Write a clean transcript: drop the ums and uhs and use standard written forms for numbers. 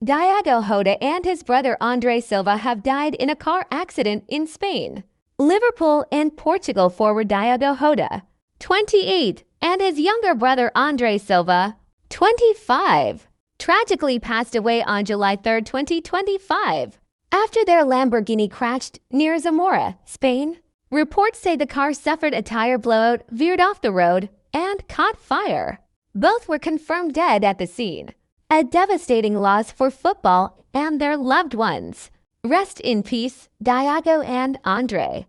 Diogo Jota and his brother André Silva have died in a car accident in Spain. Liverpool and Portugal forward Diogo Jota, 28, and his younger brother André Silva, 25, tragically passed away on July 3, 2025, after their Lamborghini crashed near Zamora, Spain. Reports say the car suffered a tire blowout, veered off the road, and caught fire. Both were confirmed dead at the scene. A devastating loss for football and their loved ones. Rest in peace, Diogo and André.